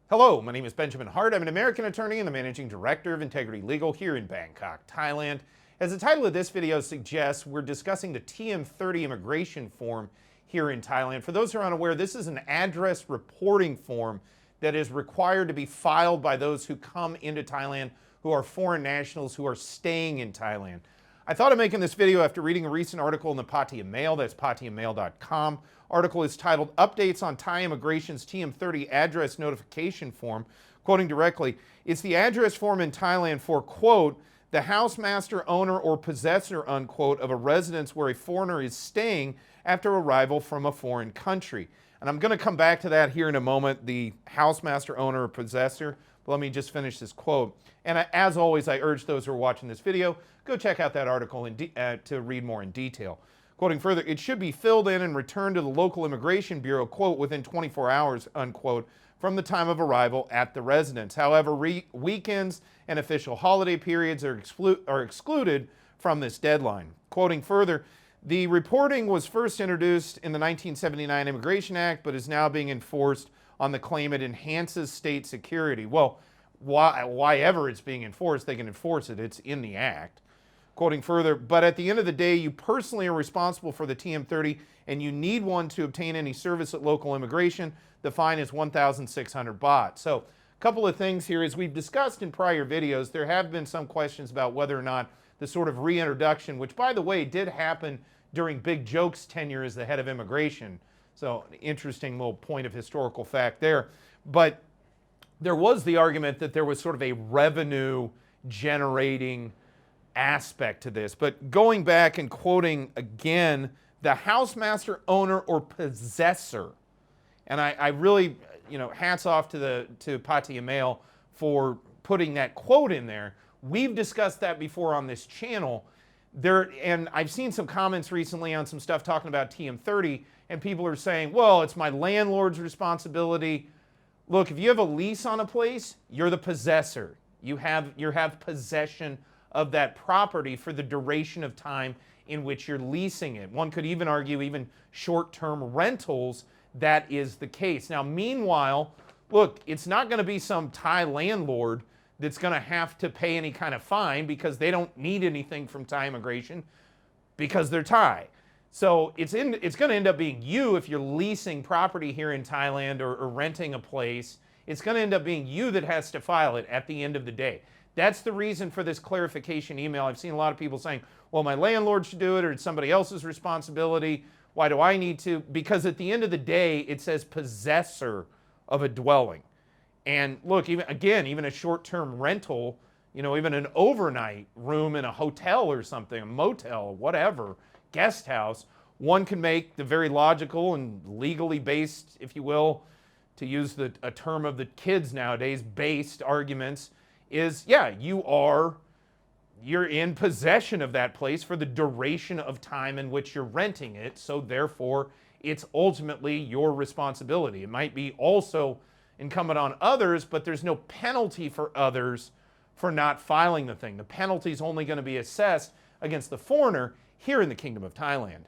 Hello, my name is Benjamin Hart. I'm an American attorney and the Managing Director of Integrity Legal here in Bangkok, Thailand. As the title of this video suggests, we're discussing the TM30 immigration form here in Thailand. For those who are unaware, this is an address reporting form that is required to be filed by those who come into Thailand who are foreign nationals who are staying in Thailand. I thought of making this video after reading a recent article in the Pattaya Mail, that's pattayamail.com. Article is titled Updates on Thai Immigration's TM30 Address Notification Form. Quoting directly, it's the address form in Thailand for, quote, the housemaster, owner, or possessor, unquote, of a residence where a foreigner is staying after arrival from a foreign country. And I'm going to come back to that here in a moment, the housemaster, owner, or possessor. But let me just finish this quote. And as always, I urge those who are watching this video, go check out that article to read more in detail. Quoting further, it should be filled in and returned to the local immigration bureau, quote, within 24 hours, unquote, from the time of arrival at the residence. However, weekends and official holiday periods are excluded from this deadline. Quoting further, the reporting was first introduced in the 1979 Immigration Act, but is now being enforced on the claim it enhances state security. Well, why ever it's being enforced, they can enforce it. It's in the act. Quoting further, but at the end of the day, you personally are responsible for the TM30 and you need one to obtain any service at local immigration. The fine is 1,600 baht. So a couple of things here. As we've discussed in prior videos, there have been some questions about whether or not the sort of reintroduction, which by the way did happen during Big Joke's tenure as the head of immigration. So interesting little point of historical fact there. But there was the argument that there was sort of a revenue generating aspect to this. But going back and quoting again, the housemaster, owner, or possessor, and I really, hats off to Pattaya Mail for putting that quote in there. We've discussed that before on this channel. And I've seen some comments recently on some stuff talking about TM30, and people are saying, well, it's my landlord's responsibility. Look, if you have a lease on a place, you're the possessor. You have possession of that property for the duration of time in which you're leasing it. One could even argue even short-term rentals, that is the case. Now, meanwhile, look, it's not going to be some Thai landlord that's going to have to pay any kind of fine because they don't need anything from Thai immigration because they're Thai. So it's going to end up being you if you're leasing property here in Thailand or renting a place. It's going to end up being you that has to file it at the end of the day. That's the reason for this clarification email. I've seen a lot of people saying, well, my landlord should do it or it's somebody else's responsibility. Why do I need to? Because at the end of the day, it says possessor of a dwelling. And look, even a short-term rental, even an overnight room in a hotel or something, a motel, whatever, guest house, one can make the very logical and legally based, if you will, to use a term of the kids nowadays, based arguments, is, yeah, you're in possession of that place for the duration of time in which you're renting it, so therefore it's ultimately your responsibility. It might be also incumbent on others, but there's no penalty for others for not filing the thing. The penalty is only going to be assessed against the foreigner here in the Kingdom of Thailand.